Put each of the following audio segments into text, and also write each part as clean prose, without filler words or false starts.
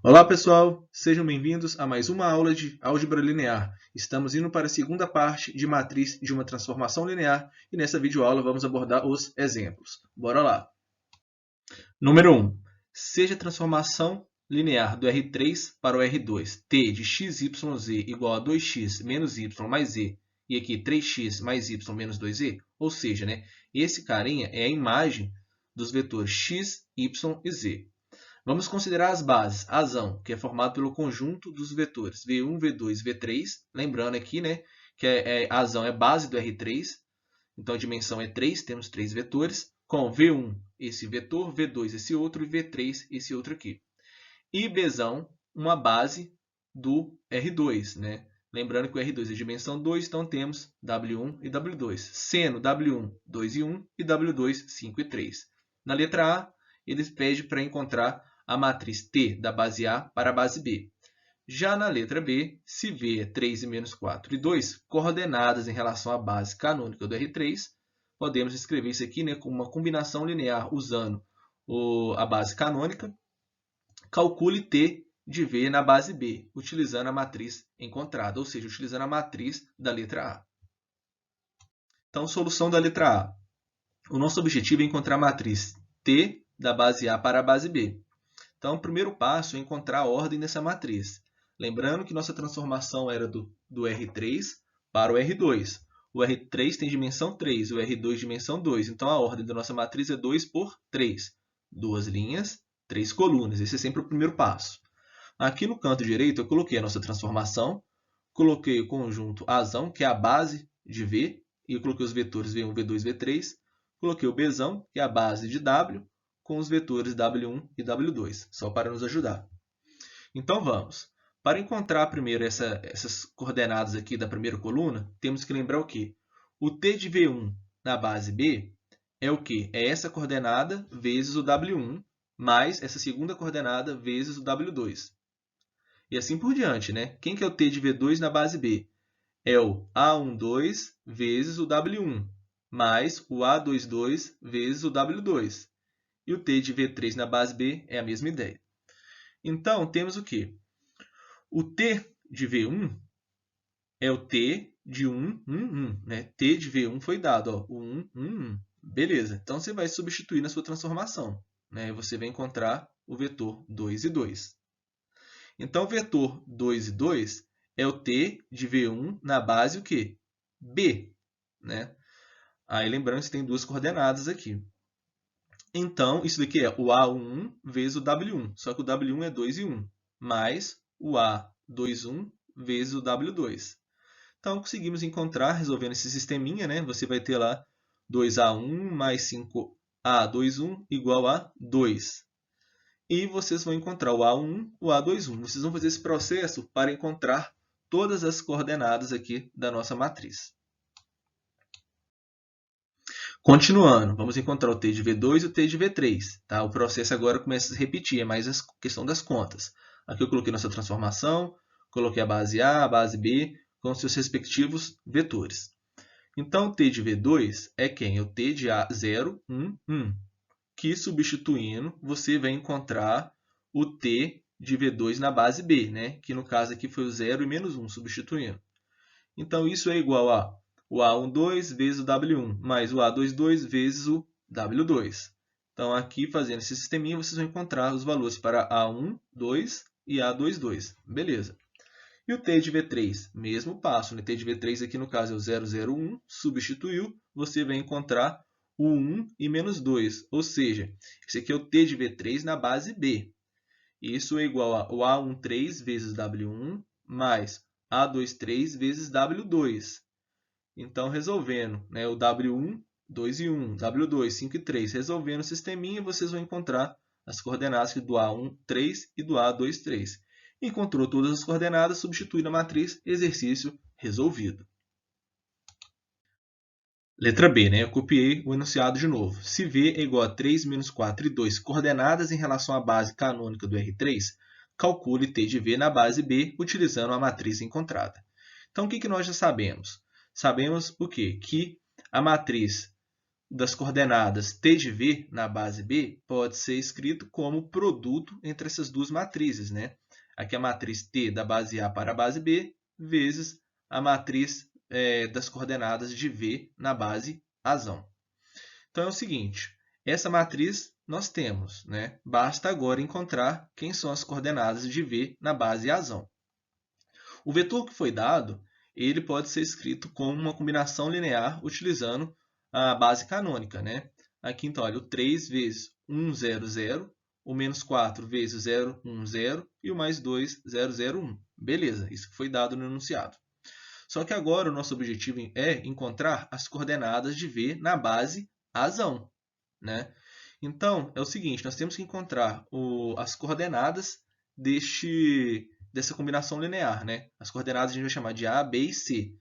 Olá pessoal, sejam bem-vindos a mais uma aula de álgebra linear. Estamos indo para a segunda parte de matriz de uma transformação linear e nessa videoaula vamos abordar os exemplos. Bora lá! Número 1. Seja a transformação linear do R3 para o R2, t de xyz igual a 2x menos y mais z, e aqui 3x mais y menos 2z, ou seja, esse carinha é a imagem dos vetores x, y e z. Vamos considerar as bases. Azão, que é formado pelo conjunto dos vetores V1, V2, V3. Lembrando aqui que azão é base do R3. Então, a dimensão é 3, temos 3 vetores. Com V1, esse vetor, V2, esse outro, e V3, esse outro aqui. E Bzão, uma base do R2. Lembrando que o R2 é dimensão 2, então temos W1 e W2. Seno W1, 2 e 1, e W2, 5 e 3. Na letra A, eles pedem para encontrar a matriz T da base A para a base B. Já na letra B, se V é 3 e menos 4 e 2, coordenadas em relação à base canônica do R3, podemos escrever isso aqui como uma combinação linear usando a base canônica. Calcule T de V na base B, utilizando a matriz encontrada, ou seja, utilizando a matriz da letra A. Então, solução da letra A. O nosso objetivo é encontrar a matriz T da base A para a base B. Então, o primeiro passo é encontrar a ordem dessa matriz. Lembrando que nossa transformação era do R3 para o R2. O R3 tem dimensão 3, o R2 dimensão 2. Então, a ordem da nossa matriz é 2 por 3. 2 linhas, 3 colunas. Esse é sempre o primeiro passo. Aqui no canto direito, eu coloquei a nossa transformação. Coloquei o conjunto Azão, que é a base de V. E eu coloquei os vetores V1, V2, V3. Coloquei o Bzão, que é a base de W, com os vetores W1 e W2, só para nos ajudar. Então, vamos. Para encontrar primeiro essas coordenadas aqui da primeira coluna, temos que lembrar o quê? O T de V1 na base B é o quê? É essa coordenada vezes o W1, mais essa segunda coordenada vezes o W2. E assim por diante, Quem que é o T de V2 na base B? É o A12 vezes o W1, mais o A22 vezes o W2. E o T de V3 na base B é a mesma ideia. Então, temos o quê? O T de V1 é o T de 1, 1, 1. T de V1 foi dado, o 1, 1, 1. Beleza. Então, você vai substituir na sua transformação. Você vai encontrar o vetor 2 e 2. Então, o vetor 2 e 2 é o T de V1 na base o quê? B. Aí, lembrando que tem duas coordenadas aqui. Então, isso daqui é o A11 vezes o W1, só que o W1 é 2 e 1, mais o A21 vezes o W2. Então, conseguimos encontrar, resolvendo esse sisteminha, Você vai ter lá 2A1 mais 5A21 igual a 2. E vocês vão encontrar o A1, o A21. Vocês vão fazer esse processo para encontrar todas as coordenadas aqui da nossa matriz. Continuando, vamos encontrar o T de V2 e o T de V3. Tá? O processo agora começa a se repetir, é mais a questão das contas. Aqui eu coloquei nossa transformação, coloquei a base A, a base B, com seus respectivos vetores. Então, o T de V2 é quem? É o T de A0, 1, 1. Que, substituindo, você vai encontrar o T de V2 na base B, que no caso aqui foi o 0 e menos 1, substituindo. Então, isso é igual a o A12 vezes o W1, mais o A22 vezes o W2. Então, aqui, fazendo esse sisteminha, vocês vão encontrar os valores para A1, 2 e A22. Beleza. E o T de V3? Mesmo passo. T de V3 aqui, no caso, é o 0, 0, 1. Substituiu, você vai encontrar o 1 e menos 2. Ou seja, esse aqui é o T de V3 na base B. Isso é igual ao A13 vezes W1, mais A23 vezes W2. Então, resolvendo, o W1, 2 e 1, W2, 5 e 3, resolvendo o sisteminha, vocês vão encontrar as coordenadas do A1, 3 e do A2, 3. Encontrou todas as coordenadas, substitui na matriz, exercício resolvido. Letra B, eu copiei o enunciado de novo. Se V é igual a 3 menos 4 e 2 coordenadas em relação à base canônica do R3, calcule T de V na base B utilizando a matriz encontrada. Então, o que nós já sabemos? Sabemos o quê? Que a matriz das coordenadas t de v na base b pode ser escrito como produto entre essas duas matrizes, né? Aqui a matriz t da base A para a base B vezes a matriz das coordenadas de v na base Azão. Então é o seguinte, essa matriz nós temos, né? Basta agora encontrar quem são as coordenadas de v na base Azão. O vetor que foi dado, ele pode ser escrito como uma combinação linear utilizando a base canônica, né? Aqui, então, olha, o 3 vezes 1, 0, 0, o menos 4 vezes 0, 1, 0 e o mais 2, 0, 0, 1. Beleza, isso que foi dado no enunciado. Só que agora o nosso objetivo é encontrar as coordenadas de v na base Azão, né? Então, é o seguinte, nós temos que encontrar as coordenadas dessa combinação linear, né? As coordenadas a gente vai chamar de A, B e C.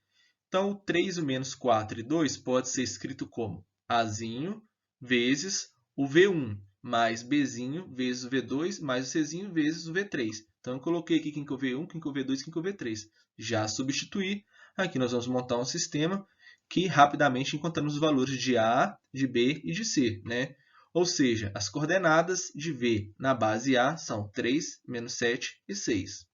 Então, o 3, o menos 4 e 2 pode ser escrito como Azinho vezes o V1 mais Bzinho vezes o V2 mais o Czinho vezes o V3. Então, eu coloquei aqui quem que é o V1, quem que é o V2, quem que é o V3. Já substituí. Aqui nós vamos montar um sistema que rapidamente encontramos os valores de A, de B e de C, né? Ou seja, as coordenadas de V na base A são 3, menos 7 e 6.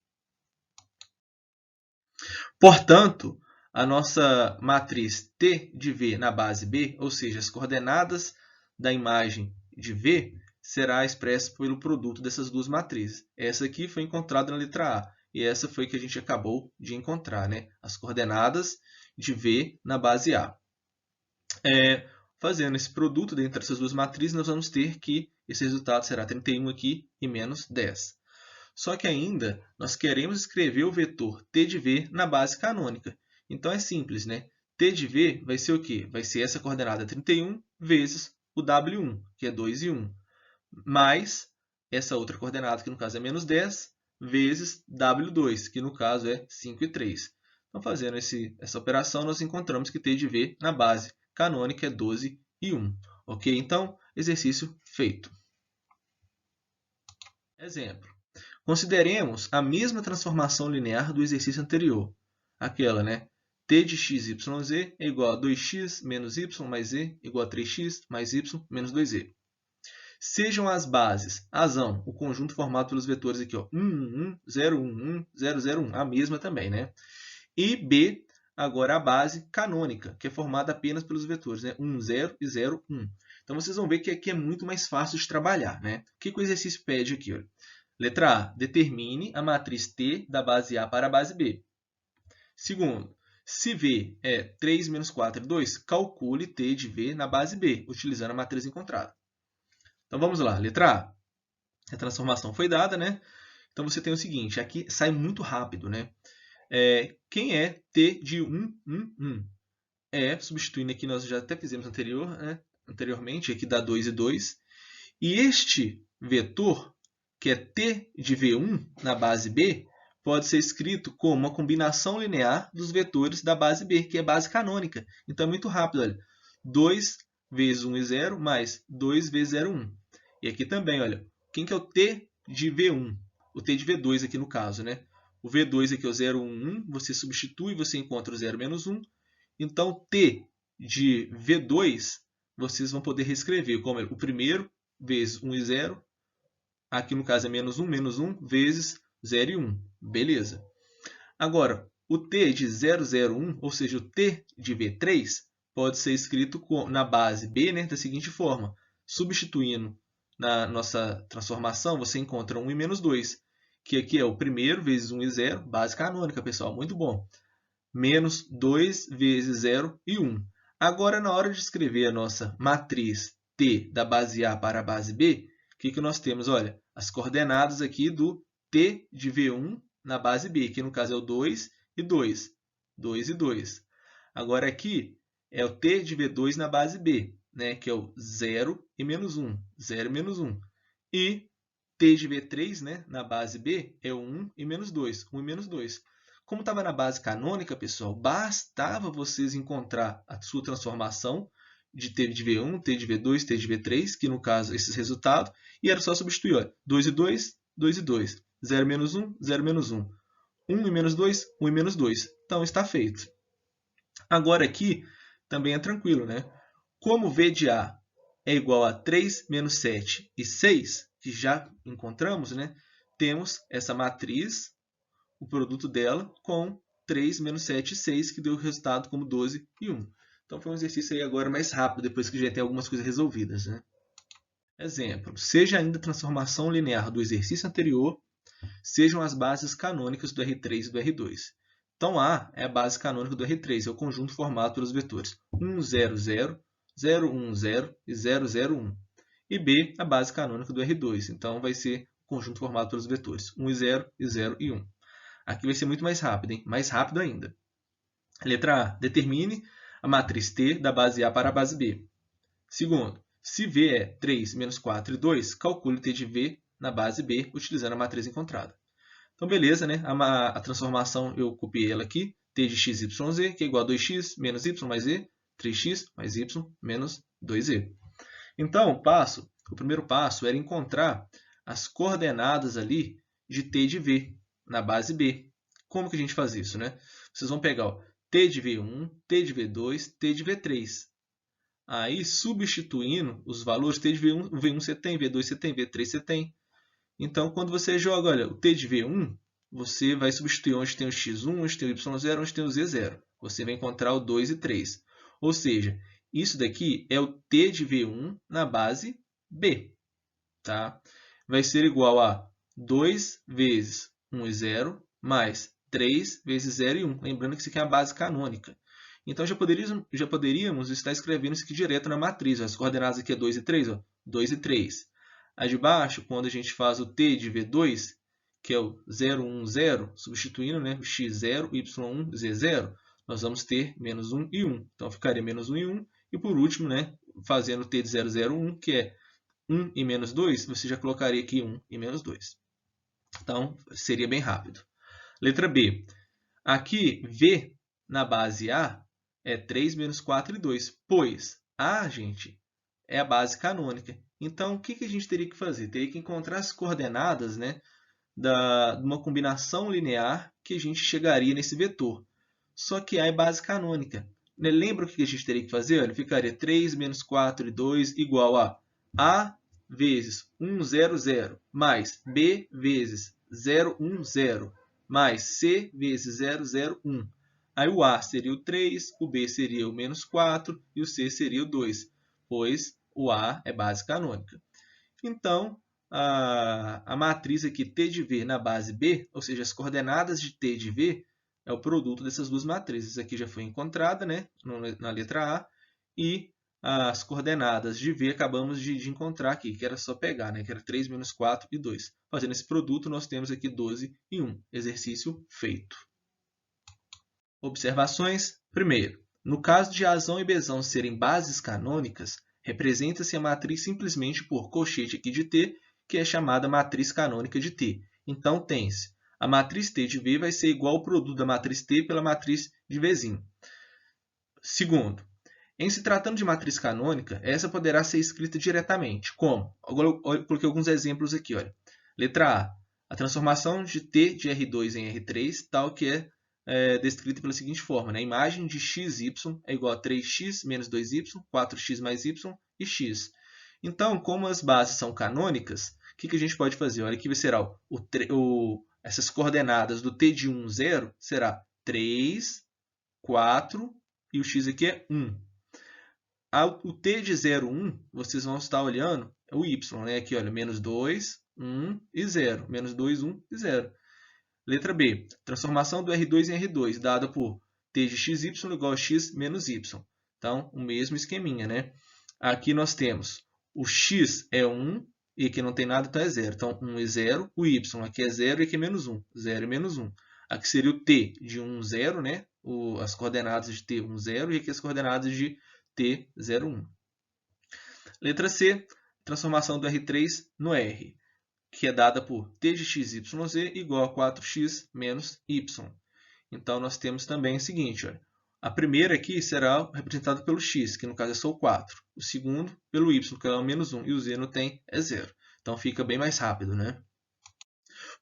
Portanto, a nossa matriz T de V na base B, ou seja, as coordenadas da imagem de V, será expressa pelo produto dessas duas matrizes. Essa aqui foi encontrada na letra A, e essa foi que a gente acabou de encontrar, né? As coordenadas de V na base A. Fazendo esse produto dentre essas duas matrizes, nós vamos ter que esse resultado será 31 aqui e menos 10. Só que ainda nós queremos escrever o vetor t de v na base canônica. Então é simples, né? T de v vai ser o quê? Vai ser essa coordenada 31 vezes o W1, que é 2 e 1, mais essa outra coordenada, que no caso é menos 10, vezes W2, que no caso é 5 e 3. Então, fazendo essa operação, nós encontramos que t de v na base canônica é 12 e 1. Ok? Então, exercício feito. Exemplo. Consideremos a mesma transformação linear do exercício anterior. Aquela, né? T de x, y, z é igual a 2x menos y mais z igual a 3x mais y menos 2z. Sejam as bases Azão, o conjunto formado pelos vetores aqui, ó, 1, 1, 1, 0, 1, 1, 0, 0, 1, a mesma também, né? E B, agora a base canônica, que é formada apenas pelos vetores, né? 1, 0 e 0, 1. Então, vocês vão ver que aqui é muito mais fácil de trabalhar, né? O que o exercício pede aqui? Olha? Letra A, determine a matriz T da base A para a base B. Segundo, se V é 3 menos 4 e 2, calcule T de V na base B, utilizando a matriz encontrada. Então, vamos lá. Letra A. A transformação foi dada, né? Então, você tem o seguinte, aqui sai muito rápido, né? Quem é T de 1, 1, 1? Substituindo aqui, nós já até fizemos anteriormente, aqui dá 2 e 2. E este vetor, que é T de V1 na base B, pode ser escrito como uma combinação linear dos vetores da base B, que é base canônica. Então, é muito rápido. Olha. 2 vezes 1 e 0, mais 2 vezes 0, 1. E aqui também, olha, quem que é o T de V1? O T de V2 aqui no caso, né? O V2 aqui é o 0, 1, 1. Você substitui, você encontra o 0 menos 1. Então, T de V2, vocês vão poder reescrever como o primeiro vezes 1 e 0. Aqui no caso é menos 1, vezes 0 e 1. Beleza. Agora, o T de 0, 0, 1, ou seja, o T de V3, pode ser escrito na base B, né, da seguinte forma. Substituindo na nossa transformação, você encontra 1 e menos 2, que aqui é o primeiro vezes 1 e 0, base canônica, pessoal, muito bom. Menos 2 vezes 0 e 1. Agora, na hora de escrever a nossa matriz T da base A para a base B, o que nós temos? Olha, as coordenadas aqui do T de V1 na base B, que no caso é o 2 e 2. 2 e 2. Agora aqui é o T de V2 na base B, né, que é o 0 e menos 1. 0 e menos 1. E T de V3, né, na base B é o 1 e menos 2. 1 e menos 2. Como estava na base canônica, pessoal, bastava vocês encontrar a sua transformação de T de V1, T de V2, T de V3, que no caso esses resultados, e era só substituir. Olha, 2 e 2, 2 e 2. 0 menos 1, 0 menos 1. 1 e menos 2, 1 e menos 2. Então, está feito. Agora aqui também é tranquilo, né? Como V de A é igual a 3, menos 7 e 6, que já encontramos, né? Temos essa matriz, o produto dela, com 3, menos 7 e 6, que deu o resultado como 12 e 1. Então, foi um exercício aí agora mais rápido, depois que já tem algumas coisas resolvidas, né? Exemplo, seja ainda a transformação linear do exercício anterior, sejam as bases canônicas do R3 e do R2. Então, A é a base canônica do R3, é o conjunto formado pelos vetores 1, 0, 0, 0, 1, 0 e 0, 0, 1. E B, a base canônica do R2, então vai ser o conjunto formado pelos vetores 1 e 0 e 0 e 1. Aqui vai ser muito mais rápido, hein? Mais rápido ainda. Letra A, determine a matriz T da base A para a base B. Segundo, se V é 3, menos 4 e 2, calcule o T de V na base B, utilizando a matriz encontrada. Então, beleza, né? A transformação, eu copiei ela aqui, T de x, y, z, que é igual a 2x menos y mais z, 3x mais y menos 2z. Então, o primeiro passo era encontrar as coordenadas ali de T de V na base B. Como que a gente faz isso, né? Vocês vão pegar ó, T de V1, T de V2, T de V3. Aí, substituindo os valores, T de V1, V1 você tem, V2 você tem, V3 você tem. Então, quando você joga, olha, o T de V1, você vai substituir onde tem o x1, onde tem o y0, onde tem o z0. Você vai encontrar o 2 e 3. Ou seja, isso daqui é o T de V1 na base B. Tá? Vai ser igual a 2 vezes 1 e 0, mais 3 vezes 0 e 1. Lembrando que isso aqui é a base canônica. Então, já poderíamos estar escrevendo isso aqui direto na matriz. As coordenadas aqui é 2 e 3. Ó, 2 e 3. A de baixo, quando a gente faz o T de V2, que é o 0, 1, 0, substituindo né, o x0, y1, z0, nós vamos ter menos 1 e 1. Então, ficaria menos 1 e 1. E por último, né, fazendo o T de 0, 0, 1, que é 1 e menos 2, você já colocaria aqui 1 e menos 2. Então, seria bem rápido. Letra B. Aqui, V na base A é 3 menos 4 e 2, pois A, gente, é a base canônica. Então, o que a gente teria que fazer? Teria que encontrar as coordenadas né, de uma combinação linear que a gente chegaria nesse vetor. Só que A é base canônica. Lembra o que a gente teria que fazer? Olha, ficaria 3 menos 4 e 2 igual a vezes 1, 0, 0, mais B vezes 0, 1, 0, mais C vezes 0, 0, 1. Aí o A seria o 3, o B seria o menos 4 e o C seria o 2, pois o A é base canônica. Então, a matriz aqui T de V na base B, ou seja, as coordenadas de T de V, é o produto dessas duas matrizes. Aqui já foi encontrada né, na letra A, e as coordenadas de V acabamos de encontrar aqui, que era só pegar, né, que era 3 menos 4 e 2. Fazendo esse produto, nós temos aqui 12 e 1. Exercício feito. Observações. Primeiro, no caso de Azão e Bezão serem bases canônicas, representa-se a matriz simplesmente por colchete aqui de T, que é chamada matriz canônica de T. Então, tem-se a matriz T de V vai ser igual ao produto da matriz T pela matriz de Vzinho. Segundo, em se tratando de matriz canônica, essa poderá ser escrita diretamente. Como? Agora eu coloquei alguns exemplos aqui. Olha. Letra A transformação de T de R2 em R3, tal que é descrita pela seguinte forma. Né? A imagem de xy é igual a 3x menos 2y, 4x mais y e x. Então, como as bases são canônicas, o que a gente pode fazer? Olha, aqui será essas coordenadas do T de 1, 0, será 3, 4 e o x aqui é 1. O T de 0, 1, vocês vão estar olhando é o y. Né? Aqui, olha, menos 2, 1 e 0. Menos 2, 1 e 0. Letra B. Transformação do R2 em R2, dada por T de xy igual a x menos y. Então, o mesmo esqueminha, né? Aqui nós temos o x é 1 e aqui não tem nada, então é 0. Então, 1 e 0. O y aqui é 0 e aqui é menos 1. 0 e menos 1. Aqui seria o t de 1, 0, né? As coordenadas de t, 1, 0. E aqui as coordenadas de t, 0, 1. Letra C. Transformação do R3 no R, que é dada por t de xyz igual a 4x menos y. Então, nós temos também o seguinte. Olha, a primeira aqui será representada pelo x, que no caso é só o 4. O segundo pelo y, que é o menos 1. E o z não tem, é 0. Então, fica bem mais rápido, né?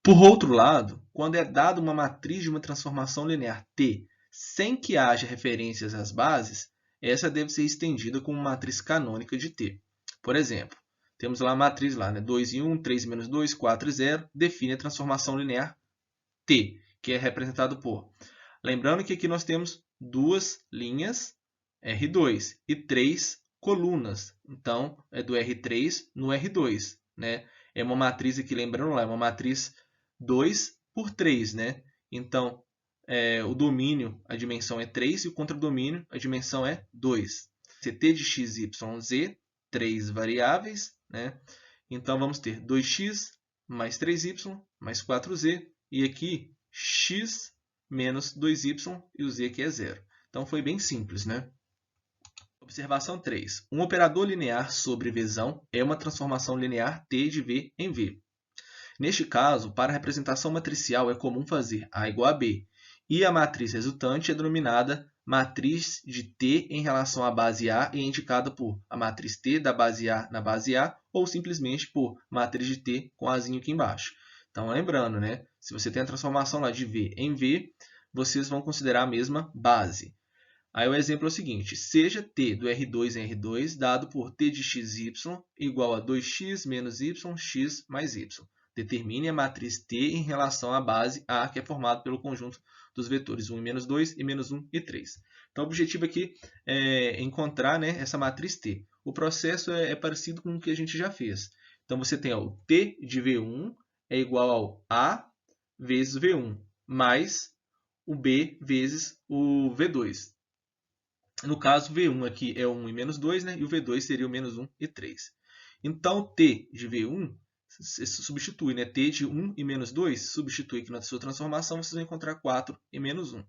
Por outro lado, quando é dada uma matriz de uma transformação linear T sem que haja referências às bases, essa deve ser estendida como matriz canônica de T. Por exemplo, temos lá a matriz lá, né? 2 e 1, 3 e menos 2, 4 e 0, define a transformação linear T, que é representado por... Lembrando que aqui nós temos duas linhas R2 e 3 colunas. Então, é do R3 no R2, né? É uma matriz aqui, lembrando lá, é uma matriz 2 por 3, né? Então, o domínio, a dimensão é 3 e o contradomínio, a dimensão é 2. T de x, y, z, 3 variáveis, né? Então, vamos ter 2x mais 3y mais 4z e aqui x menos 2y e o z aqui é 0. Então, foi bem simples, né? Observação 3. Um operador linear sobre Vzão é uma transformação linear T de V em V. Neste caso, para a representação matricial é comum fazer A igual a B, e a matriz resultante é denominada matriz de T em relação à base A e é indicada por a matriz T da base A na base A ou simplesmente por matriz de T com Azinho aqui embaixo. Então, lembrando, né? Se você tem a transformação lá de V em V, vocês vão considerar a mesma base. Aí o exemplo é o seguinte, seja T do R2 em R2 dado por T de xy igual a 2x menos y, x mais y. Determine a matriz T em relação à base A, que é formada pelo conjunto dos vetores 1 e menos 2 e menos 1 e 3. Então, o objetivo aqui é encontrar, né, essa matriz T. O processo é parecido com o que a gente já fez. Então, você tem o T de V1 é igual ao A vezes V1, mais o B vezes o V2. No caso, V1 aqui é 1 e menos 2, né? E o V2 seria o menos 1 e 3. Então, T de V1 substitui, né? T de 1 e menos 2 substitui aqui na sua transformação, vocês vão encontrar 4 e menos 1.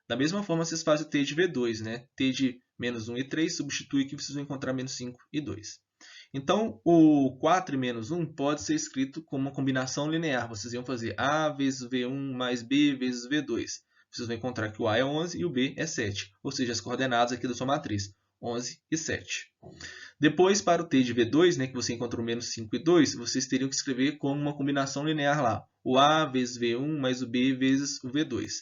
Da mesma forma, vocês fazem o T de V2, né? T de menos 1 e 3 substitui aqui, vocês vão encontrar menos 5 e 2. Então, o 4 e menos 1 pode ser escrito como uma combinação linear. Vocês iam fazer A vezes V1 mais B vezes V2. Vocês vão encontrar que o A é 11 e o B é 7, ou seja, as coordenadas aqui da sua matriz, 11 e 7. Depois, para o T de V2, né, que você encontrou menos 5 e 2, vocês teriam que escrever como uma combinação linear lá, o A vezes V1 mais o B vezes o V2.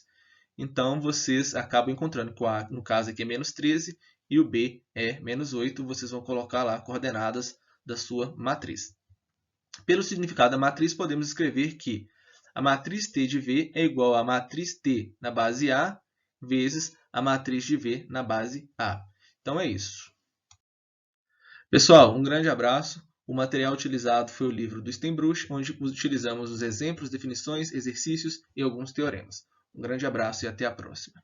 Então, vocês acabam encontrando que o A, no caso aqui, é menos 13 e o B é menos 8. Vocês vão colocar lá coordenadas da sua matriz. Pelo significado da matriz, podemos escrever que a matriz T de V é igual à matriz T na base A vezes a matriz de V na base A. Então, é isso. Pessoal, um grande abraço. O material utilizado foi o livro do Steinbruch, onde utilizamos os exemplos, definições, exercícios e alguns teoremas. Um grande abraço e até a próxima.